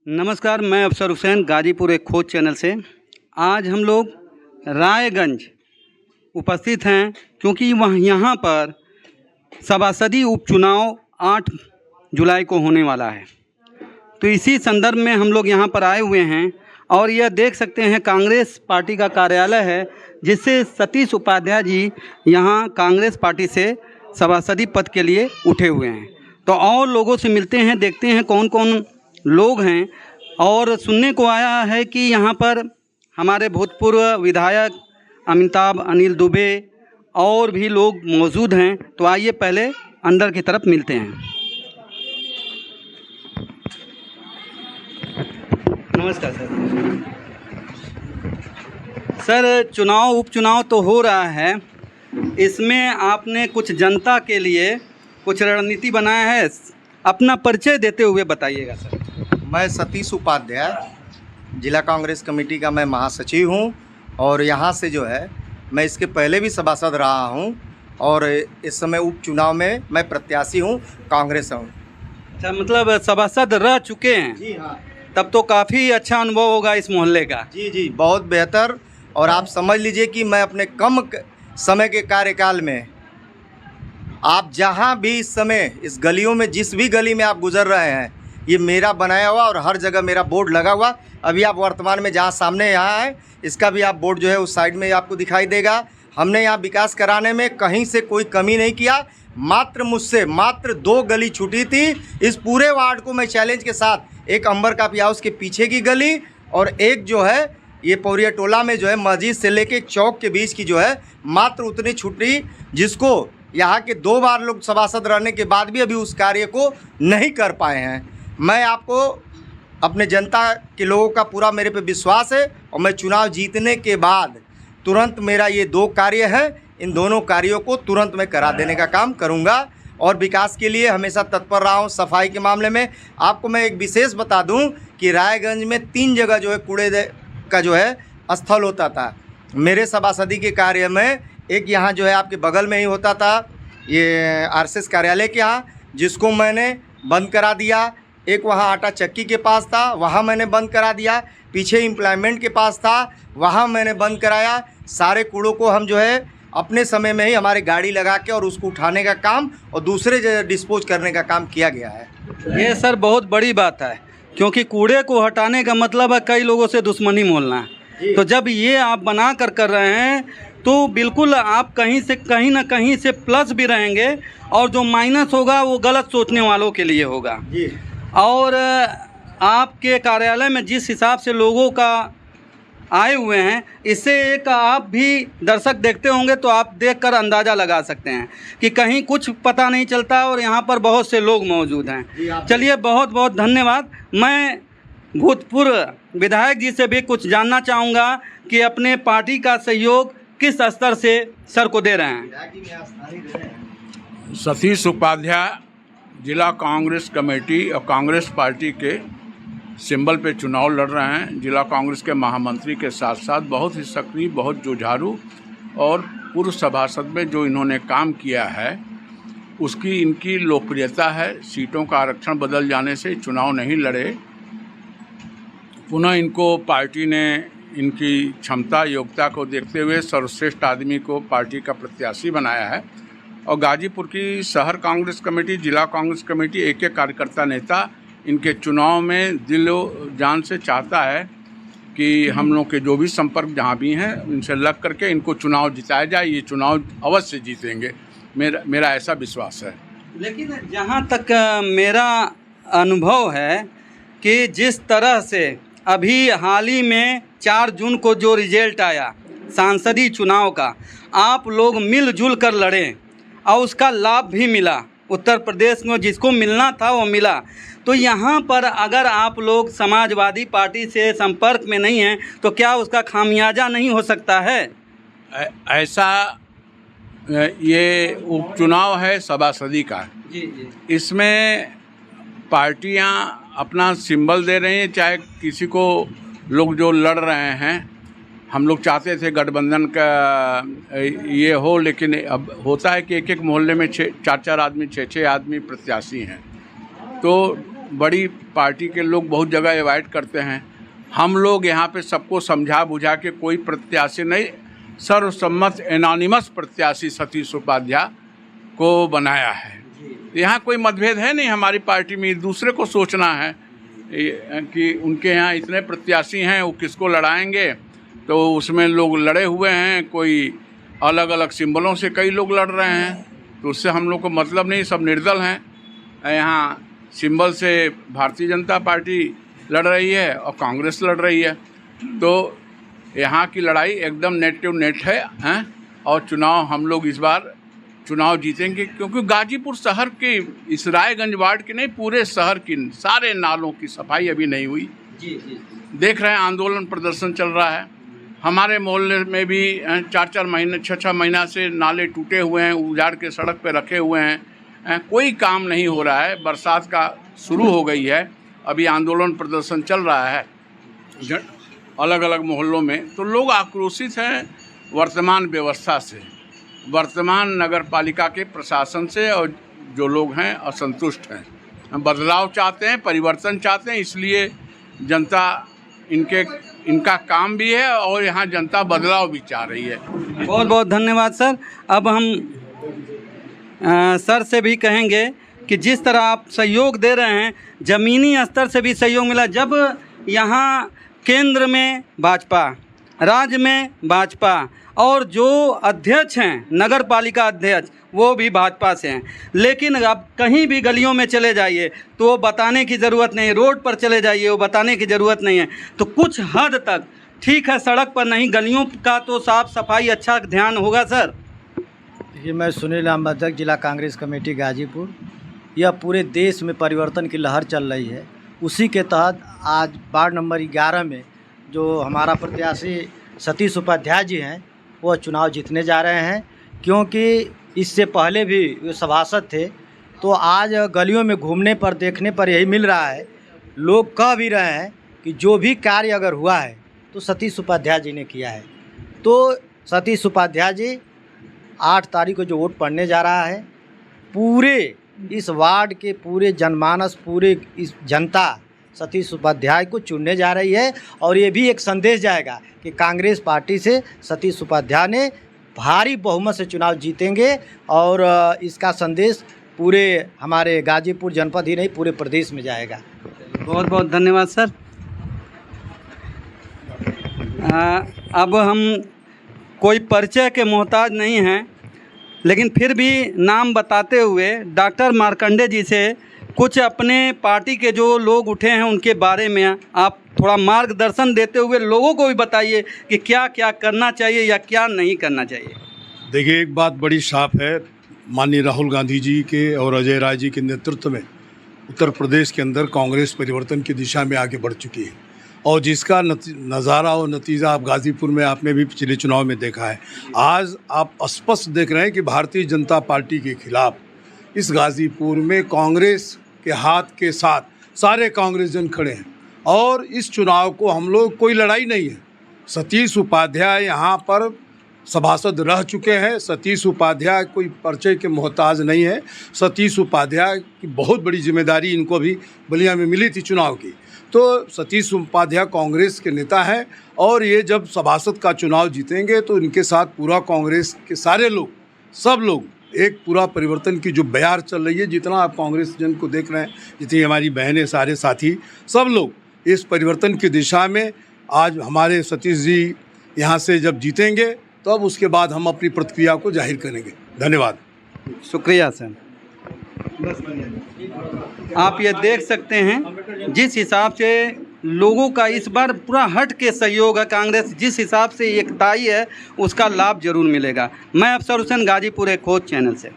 नमस्कार, मैं अफसर हुसैन गाजीपुर एक खोज चैनल से। आज हम लोग रायगंज उपस्थित हैं क्योंकि यहाँ पर सभासदी उपचुनाव 8 जुलाई को होने वाला है। तो इसी संदर्भ में हम लोग यहाँ पर आए हुए हैं और यह देख सकते हैं कांग्रेस पार्टी का कार्यालय है, जिससे सतीश उपाध्याय जी यहाँ कांग्रेस पार्टी से सभासदी पद के लिए उठे हुए हैं। तो और लोगों से मिलते हैं, देखते हैं कौन कौन लोग हैं। और सुनने को आया है कि यहाँ पर हमारे भूतपूर्व विधायक अमिताभ अनिल दुबे और भी लोग मौजूद हैं। तो आइए पहले अंदर की तरफ मिलते हैं। नमस्कार सर, उपचुनाव तो हो रहा है, इसमें आपने कुछ जनता के लिए कुछ रणनीति बनाया है, अपना परिचय देते हुए बताइएगा सर। मैं सतीश उपाध्याय, जिला कांग्रेस कमेटी का मैं महासचिव हूं और यहां से जो है मैं इसके पहले भी सभासद रहा हूं और इस समय उपचुनाव में मैं प्रत्याशी हूं, कांग्रेस हूं। अच्छा, मतलब सभासद रह चुके हैं? जी हाँ। तब तो काफ़ी अच्छा अनुभव होगा इस मोहल्ले का। जी, बहुत बेहतर। और आप समझ लीजिए कि मैं अपने कम समय के कार्यकाल में, आप जहां भी इस समय इस गलियों में, जिस भी गली में आप गुजर रहे हैं, ये मेरा बनाया हुआ और हर जगह मेरा बोर्ड लगा हुआ। अभी आप वर्तमान में जहाँ सामने यहाँ है, इसका भी आप बोर्ड जो है उस साइड में आपको दिखाई देगा। हमने यहाँ विकास कराने में कहीं से कोई कमी नहीं किया। मुझसे 2 गली छूटी थी। इस पूरे वार्ड को मैं चैलेंज के साथ, एक अंबर काफी हाउस के पीछे की गली और एक जो है ये पौरिया टोला में जो है मस्जिद से लेके चौक के बीच की जो है मात्र उतनी छुट्टी, जिसको यहाँ के 2 बार लोग सभासद रहने के बाद भी अभी उस कार्य को नहीं कर पाए हैं। मैं आपको, अपने जनता के लोगों का पूरा मेरे पे विश्वास है और मैं चुनाव जीतने के बाद तुरंत मेरा ये 2 कार्य है, इन दोनों कार्यों को तुरंत मैं करा देने का काम करूँगा और विकास के लिए हमेशा तत्पर रहा हूँ। सफाई के मामले में आपको मैं एक विशेष बता दूँ कि रायगंज में 3 जगह जो है कूड़े का जो है स्थल होता था। मेरे सभासदी के कार्य में एक यहाँ जो है आपके बगल में ही होता था, ये आरएसएस कार्यालय के यहाँ, जिसको मैंने बंद करा दिया। एक वहाँ आटा चक्की के पास था, वहाँ मैंने बंद करा दिया। पीछे एम्प्लॉयमेंट के पास था, वहाँ मैंने बंद कराया। सारे कूड़ों को हम जो है अपने समय में ही हमारी गाड़ी लगा के और उसको उठाने का काम और दूसरे जगह डिस्पोज करने का काम किया गया है। ये सर बहुत बड़ी बात है, क्योंकि कूड़े को हटाने का मतलब है कई लोगों से दुश्मनी मोलना है। तो जब ये आप बना कर रहे हैं तो बिल्कुल आप कहीं ना कहीं से प्लस भी रहेंगे और जो माइनस होगा वो गलत सोचने वालों के लिए होगा। और आपके कार्यालय में जिस हिसाब से लोगों का आए हुए हैं, इससे एक आप भी दर्शक देखते होंगे तो आप देखकर अंदाज़ा लगा सकते हैं कि कहीं कुछ पता नहीं चलता और यहाँ पर बहुत से लोग मौजूद हैं। चलिए, बहुत बहुत धन्यवाद। मैं भूतपूर्व विधायक जी से भी कुछ जानना चाहूँगा कि अपने पार्टी का सहयोग किस स्तर से सर को दे रहे हैं। सतीश उपाध्याय जिला कांग्रेस कमेटी और कांग्रेस पार्टी के सिंबल पे चुनाव लड़ रहे हैं। जिला कांग्रेस के महामंत्री के साथ साथ बहुत ही सक्रिय, बहुत जुझारू और पूर्व सभासद में जो इन्होंने काम किया है उसकी इनकी लोकप्रियता है। सीटों का आरक्षण बदल जाने से चुनाव नहीं लड़े, पुनः इनको पार्टी ने इनकी क्षमता योग्यता को देखते हुए सर्वश्रेष्ठ आदमी को पार्टी का प्रत्याशी बनाया है। और गाजीपुर की शहर कांग्रेस कमेटी, जिला कांग्रेस कमेटी, एक कार्यकर्ता नेता इनके चुनाव में दिलो जान से चाहता है कि हम लोग के जो भी संपर्क जहाँ भी हैं इनसे लग करके इनको चुनाव जिताया जाए। ये चुनाव अवश्य जीतेंगे, मेरा ऐसा विश्वास है। लेकिन जहाँ तक मेरा अनुभव है कि जिस तरह से अभी हाल ही में 4 जून को जो रिजल्ट आया सांसदीय चुनाव का, आप लोग मिलजुल कर लड़े और उसका लाभ भी मिला। उत्तर प्रदेश में जिसको मिलना था वो मिला। तो यहाँ पर अगर आप लोग समाजवादी पार्टी से संपर्क में नहीं हैं तो क्या उसका खामियाजा नहीं हो सकता है? ऐसा ये उपचुनाव है सभासदी का। जी। इसमें पार्टियां अपना सिंबल दे रही हैं, चाहे किसी को लोग जो लड़ रहे हैं। हम लोग चाहते थे गठबंधन का ये हो, लेकिन अब होता है कि एक एक मोहल्ले में 4-4 आदमी 6-6 आदमी प्रत्याशी हैं। तो बड़ी पार्टी के लोग बहुत जगह अवॉइड करते हैं। हम लोग यहाँ पे सबको समझा बुझा के कोई प्रत्याशी नहीं, सर्वसम्मत एनोनिमस प्रत्याशी सतीश उपाध्याय को बनाया है। यहाँ कोई मतभेद है नहीं हमारी पार्टी में। दूसरे को सोचना है कि उनके यहाँ इतने प्रत्याशी हैं, वो किसको लड़ाएंगे, तो उसमें लोग लड़े हुए हैं, कोई अलग अलग सिंबलों से कई लोग लड़ रहे हैं, तो उससे हम लोग को मतलब नहीं, सब निर्दल हैं। यहाँ सिंबल से भारतीय जनता पार्टी लड़ रही है और कांग्रेस लड़ रही है, तो यहाँ की लड़ाई एकदम नेट टू नेट है। और चुनाव हम लोग इस बार चुनाव जीतेंगे, क्योंकि गाजीपुर शहर के इस रायगंज वार्ड के नहीं, पूरे शहर की सारे नालों की सफाई अभी नहीं हुई। देख रहे हैं आंदोलन प्रदर्शन चल रहा है। हमारे मोहल्ले में भी 4-4 महीने 6-6 महीना से नाले टूटे हुए हैं, उजाड़ के सड़क पे रखे हुए हैं, कोई काम नहीं हो रहा है। बरसात का शुरू हो गई है, अभी आंदोलन प्रदर्शन चल रहा है अलग अलग मोहल्लों में, तो लोग आक्रोशित हैं वर्तमान व्यवस्था से, वर्तमान नगर पालिका के प्रशासन से, और जो लोग हैं असंतुष्ट हैं, बदलाव चाहते हैं, परिवर्तन चाहते हैं। इसलिए जनता इनका काम भी है और यहाँ जनता बदलाव भी चाह रही है। बहुत बहुत धन्यवाद सर। अब हम सर से भी कहेंगे कि जिस तरह आप सहयोग दे रहे हैं, ज़मीनी स्तर से भी सहयोग मिला। जब यहाँ केंद्र में भाजपा, राज्य में भाजपा, और जो अध्यक्ष हैं नगर पालिका अध्यक्ष वो भी भाजपा से हैं, लेकिन अब कहीं भी गलियों में चले जाइए तो वो बताने की ज़रूरत नहीं है, रोड पर चले जाइए वो बताने की ज़रूरत नहीं है। तो कुछ हद तक ठीक है, सड़क पर नहीं, गलियों का तो साफ सफाई अच्छा ध्यान होगा सर। देखिए, मैं सुनील अहमद, जिला कांग्रेस कमेटी गाजीपुर। यह पूरे देश में परिवर्तन की लहर चल रही है, उसी के तहत आज वार्ड नंबर 11 में जो हमारा प्रत्याशी सतीश उपाध्याय जी हैं वो चुनाव जीतने जा रहे हैं। क्योंकि इससे पहले भी वो सभासद थे, तो आज गलियों में घूमने पर देखने पर यही मिल रहा है, लोग कह भी रहे हैं कि जो भी कार्य अगर हुआ है तो सतीश उपाध्याय जी ने किया है। तो सतीश उपाध्याय जी 8 तारीख को जो वोट पड़ने जा रहा है, पूरे इस वार्ड के पूरे जनमानस, पूरे इस जनता सतीश उपाध्याय को चुनने जा रही है। और ये भी एक संदेश जाएगा कि कांग्रेस पार्टी से सतीश उपाध्याय ने भारी बहुमत से चुनाव जीतेंगे, और इसका संदेश पूरे हमारे गाजीपुर जनपद ही नहीं पूरे प्रदेश में जाएगा। बहुत बहुत धन्यवाद सर। अब हम कोई परिचय के मोहताज नहीं हैं, लेकिन फिर भी नाम बताते हुए डॉक्टर मार्कंडे जी से कुछ अपने पार्टी के जो लोग उठे हैं उनके बारे में आप थोड़ा मार्गदर्शन देते हुए लोगों को भी बताइए कि क्या क्या करना चाहिए या क्या नहीं करना चाहिए। देखिए, एक बात बड़ी साफ है, माननीय राहुल गांधी जी के और अजय राय जी के नेतृत्व में उत्तर प्रदेश के अंदर कांग्रेस परिवर्तन की दिशा में आगे बढ़ चुकी है, और जिसका नज़ारा और नतीजा आप गाजीपुर में आपने भी पिछले चुनाव में देखा है। आज आप स्पष्ट देख रहे हैं कि भारतीय जनता पार्टी के खिलाफ इस गाजीपुर में कांग्रेस के हाथ के साथ सारे कांग्रेस जन खड़े हैं, और इस चुनाव को हम लोग कोई लड़ाई नहीं है। सतीश उपाध्याय यहाँ पर सभासद रह चुके हैं। सतीश उपाध्याय कोई परिचय के मोहताज नहीं है। सतीश उपाध्याय की बहुत बड़ी जिम्मेदारी इनको भी बलिया में मिली थी चुनाव की। तो सतीश उपाध्याय कांग्रेस के नेता हैं, और ये जब सभासद का चुनाव जीतेंगे तो इनके साथ पूरा कांग्रेस के सारे लोग, सब लोग, एक पूरा परिवर्तन की जो बयार चल रही है, जितना आप कांग्रेस जन को देख रहे हैं, जितनी हमारी बहनें, सारे साथी, सब लोग इस परिवर्तन की दिशा में आज हमारे सतीश जी यहाँ से जब जीतेंगे तब तो उसके बाद हम अपनी प्रतिक्रिया को जाहिर करेंगे। धन्यवाद। शुक्रिया सर। आप ये देख सकते हैं जिस हिसाब से लोगों का इस बार पूरा हट के सहयोग है, कांग्रेस जिस हिसाब से एकताई है उसका लाभ जरूर मिलेगा। मैं अफसर हुसैन, गाजीपुर एक खोज चैनल से।